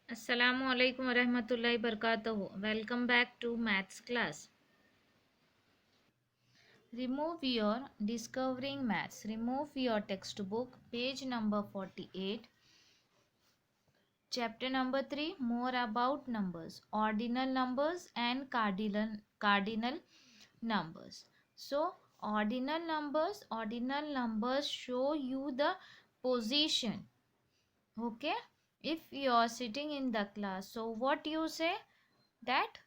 Assalamualaikum warahmatullahi wabarakatuh. Welcome back to maths class. Remove your discovering maths. Remove your textbook, page number 48. Chapter number 3, more about numbers, ordinal numbers and cardinal numbers. So ordinal numbers show you the position. Okay, if you are sitting in the class, so what you say that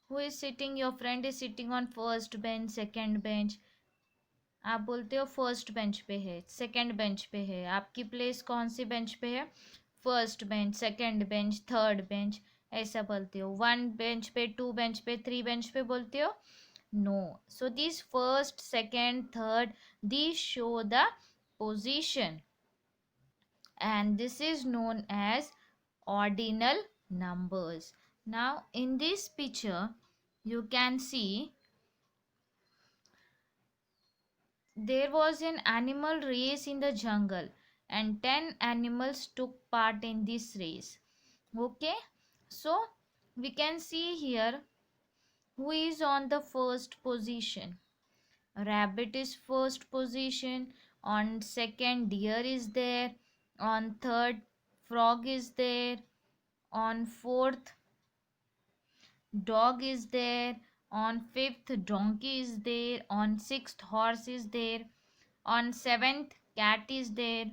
who is sitting, your friend is sitting on first bench, second bench, आप बोलते हो first bench पे है, second bench पे है, आपकी place कौन सी bench पे है, first bench, second bench, third bench, ऐसा बोलते हो. वन बेंच पे, टू बेंच पे, थ्री बेंच पे बोलते हो, no. So this first, second, third, this show the position and this is known as ordinal numbers. Now in this picture you can see there was an animal race in the jungle and 10 animals took part in this race. Okay, so we can see here who is on the first position. Rabbit is first position, on second deer is there, on third frog is there, on fourth dog is there, on fifth donkey is there, on sixth horse is there, on seventh cat is there,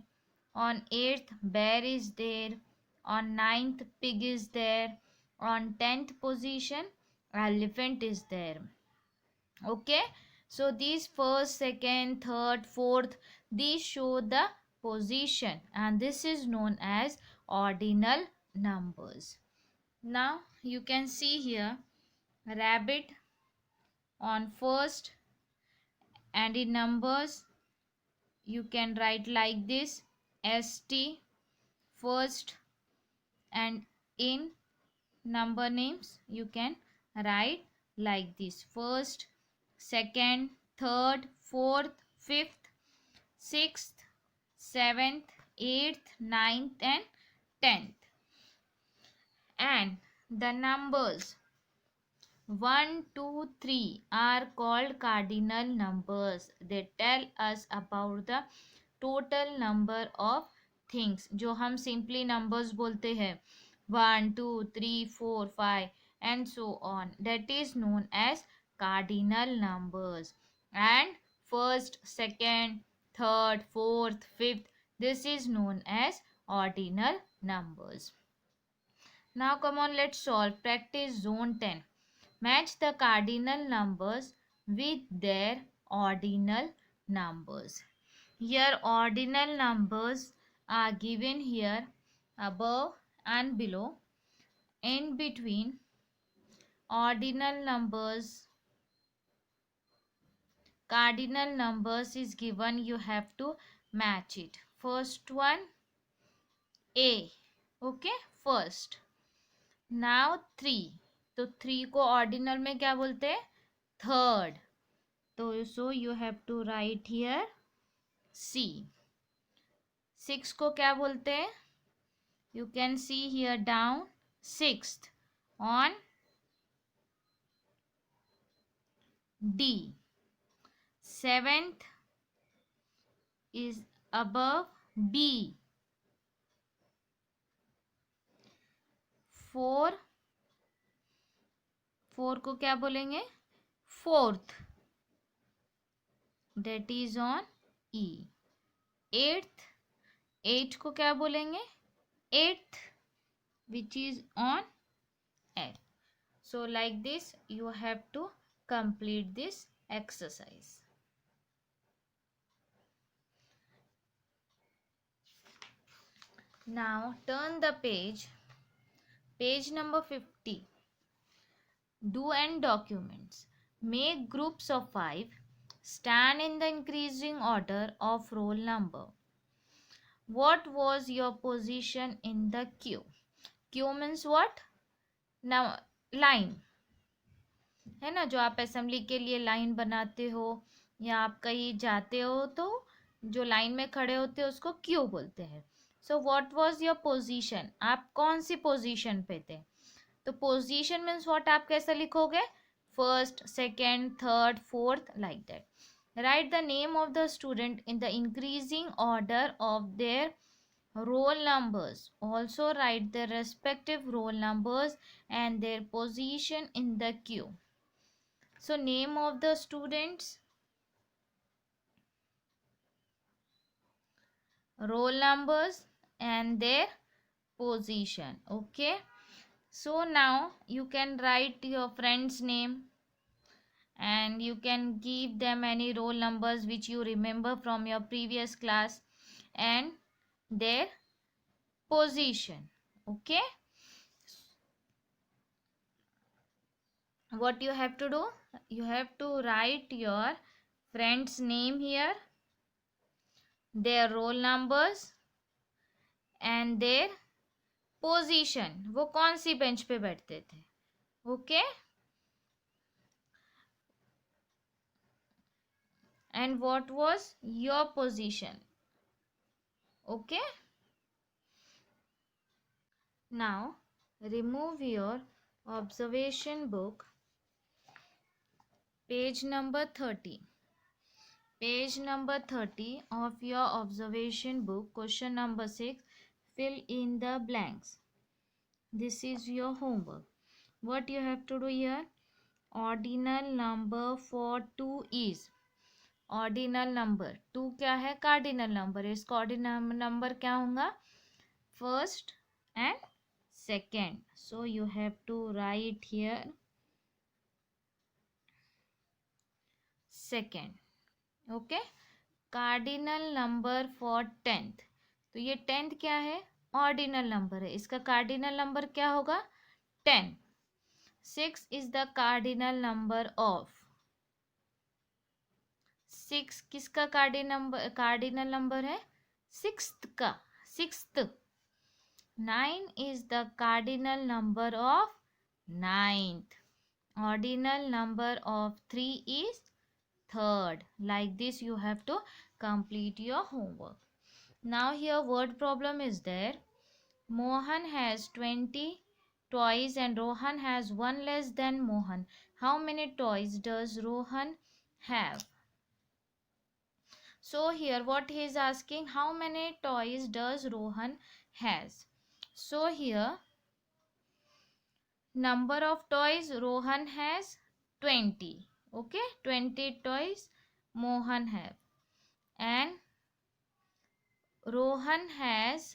on eighth bear is there, on ninth pig is there, on 10th position elephant is there. Okay, so these first, second, third, fourth, these show the position and this is known as ordinal numbers. Now you can see here rabbit on first, and in numbers you can write like this st first, and in number names you can write like this first, second, third, fourth, fifth, sixth, seventh, eighth, ninth and 10th. And the numbers 1, 2, 3 are called cardinal numbers. They tell us about the total number of things जो हम simply numbers बोलते हैं 1, 2, 3, 4, 5 and so on. That is known as cardinal numbers. And first, second, third, fourth, fifth, this is known as ordinal numbers. Now come on, let's solve. Practice zone 10. Match the cardinal numbers with their ordinal numbers. Here ordinal numbers are given here above and below. In between ordinal numbers, cardinal numbers is given, you have to match it. First one A. Okay, first. Now 3. तो 3 को ordinal में क्या बोलते हैं, third. तो so you have to write here C. 6 को क्या बोलते हैं, you can see here down sixth on D. Seventh is above B. 4 को क्या बोलेंगे, fourth, that is on E. 8 को क्या बोलेंगे, eighth, which is on F. So like this you have to complete this exercise. Now turn the page number 50. Do and documents. Make groups of 5. Stand in the increasing order of roll number. What was your position in the queue? Queue means what? Now line है ना, जो आप assembly के लिए line बनाते हो या आप कहीं जाते हो तो जो लाइन में खड़े होते हैं उसको क्यू बोलते हैं. So what was your position, आप कौन सी पोजीशन पे थे. तो पोजीशन मीन्स व्हाट, आप कैसे लिखोगे, first, second, third, fourth, like that. Right the name of the student in the increasing order of their roll numbers. Also write their respective roll numbers and their position in the queue. So name of the students, roll numbers and their position. Okay, so now you can write your friend's name and you can give them any roll numbers which you remember from your previous class and their position. Okay, what you have to do, you have to write your friend's name here, their roll numbers and their position, वो कौन सी bench पे बैठते थे. Okay, and what was your position. Okay, now remove your observation book, page number 30. Page number 30 of your observation book, question number 6, fill in the blanks. This is your homework. What you have to do here, ordinal number for 2 is, ordinal number 2 क्या है, cardinal number है. इसका ordinal number क्या होगा, first and second. So you have to write here second. Okay, cardinal number for 10th. तो ये 10th क्या है, ऑर्डिनल नंबर है. इसका कार्डिनल नंबर क्या होगा, 10. 6 is the cardinal number of, 6 किसका कार्डिनल नंबर है, सिक्स्थ का, sixth. 9 is the cardinal number of 9th. Ordinal number of 3 is 3rd. Like this you have to complete your homework. Now here word problem is there. Mohan has 20 toys and Rohan has one less than Mohan. How many toys does Rohan have? So here what he is asking, how many toys does Rohan has. So here number of toys, Rohan has 20. Okay, 20 toys Mohan have, and Rohan has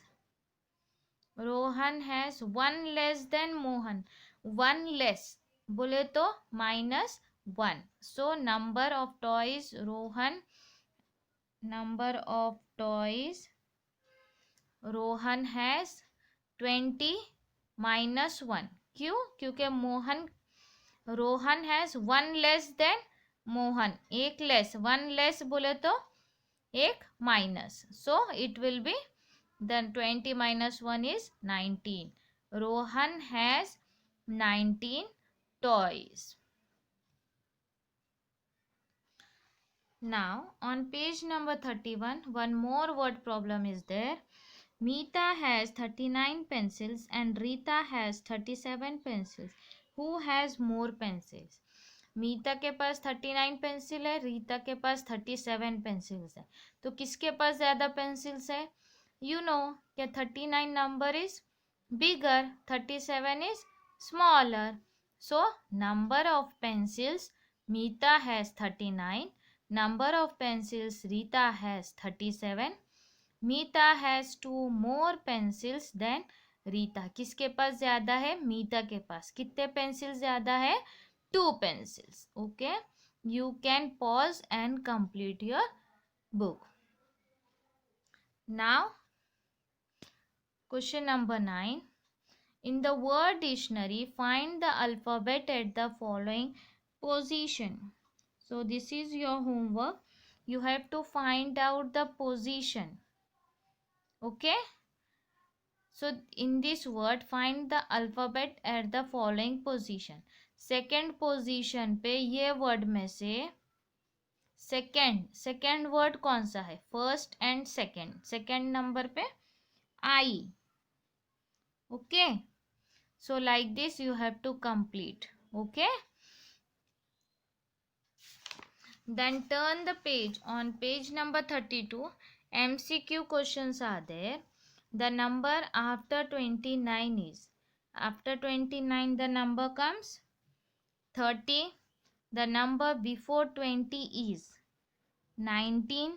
one less than Mohan. One less बोले तो -1. So number of toys Rohan has 20 -1. क्यों, क्योंकि Rohan has 1 less than Mohan. एक less, 1 less बोले तो एक minus. So it will be, then 20 minus 1 is 19. Rohan has 19 toys. Now on page number 31, one more word problem is there. Meeta has 39 pencils and Rita has 37 pencils. Who has more pencils? मीता के पास 39 pencil है, रीता के पास 37 pencils है. तो किसके पास ज़्यादा pencils है, you know कि 39 number is bigger, 37 is smaller. So number of pencils, Meeta has 39, number of pencils, Rita has 37. Meeta has 2 more pencils than Rita. किसके पास ज़्यादा है, मीता के पास. कितने पेंसिल ज़्यादा है, 2 pencils. Okay, you can pause and complete your book. Now question number 9. In the word dictionary, find the alphabet at the following position. So this is your homework. You have to find out the position. Okay. So in this word, find the alphabet at the following position. Second position पे ये word में से second word कौन सा है, first and second. Second number पे I. Okay. So like this you have to complete. Okay. Then turn the page. On page number 32, MCQ questions are there. The number after 29 is, after 29 the number comes 30. The number before 20 is 19.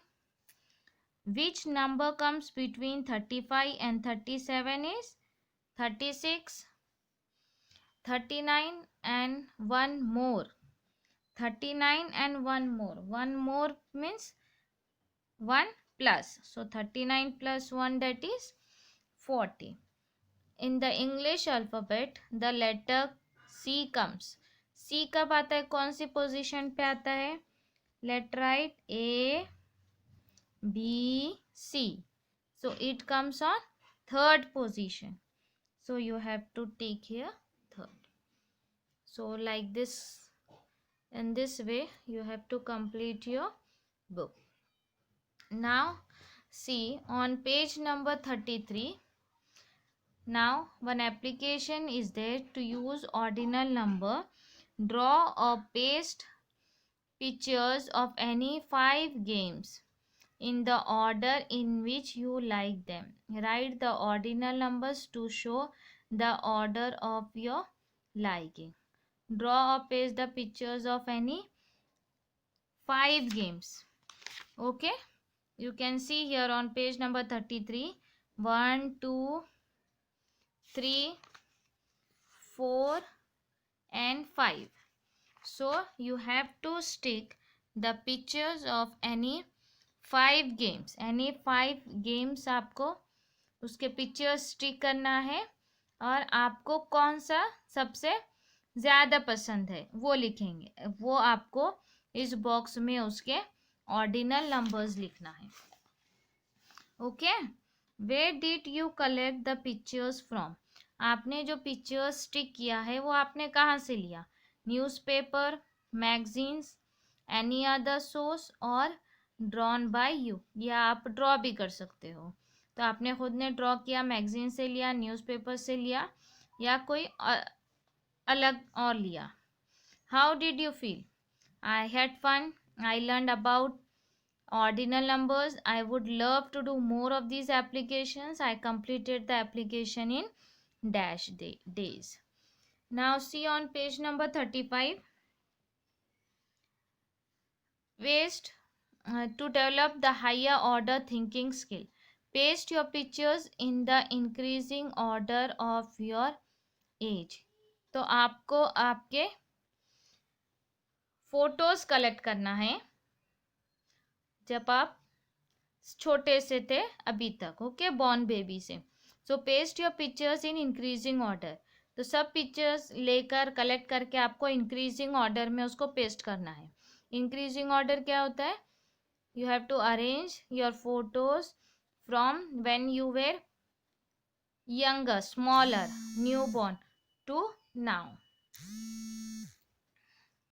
Which number comes between 35 and 37 is 36. 39 and one more. 39 and one more. One more means 1 plus. So 39 plus 1, that is 40. In the English alphabet the letter C comes. C कब आता है, कौन सी position पे आता है? Let write A B C. So it comes on third position. So you have to take here third. So like this, in this way you have to complete your book. Now see on page number 33. Now one application is there to use ordinal number. Draw or paste pictures of any 5 games in the order in which you like them. Write the ordinal numbers to show the order of your liking. Draw or paste the pictures of any 5 games. Okay. You can see here on page number 33. 1, 2, 3, 4 and 5. So you have to stick the pictures of any 5 games. Any 5 games आपको उसके pictures stick करना है और आपको कौन सा सबसे ज़्यादा पसंद है वो लिखेंगे. वो आपको इस बॉक्स में उसके ऑर्डिनल नंबर्स लिखना है. Okay. Where did you collect the pictures from? आपने जो पिक्चर्स स्टिक किया है वो आपने कहाँ से लिया? Newspaper, magazines, any other source और ड्रॉन बाय यू. या आप ड्रॉ भी कर सकते हो. तो आपने खुद ने ड्रॉ किया, मैगजीन से लिया, न्यूज़पेपर से लिया या कोई अलग और लिया. How did you feel? I had fun. I learn about ordinal numbers. I would love to do more of these applications. I completed the application in dash days. Now see on page number 35. Waste to develop the higher order thinking skill. Paste your pictures in the increasing order of your age. तो आपको आपके photos collect करना है जब आप छोटे से थे अभी तक. ओके. बॉर्न बेबी से. So paste your pictures in increasing order. तो सब पिक्चर्स लेकर कलेक्ट करके आपको इंक्रीजिंग ऑर्डर में उसको पेस्ट करना है. इंक्रीजिंग ऑर्डर क्या होता है? You have to arrange your photos from when you were younger, smaller, newborn to now.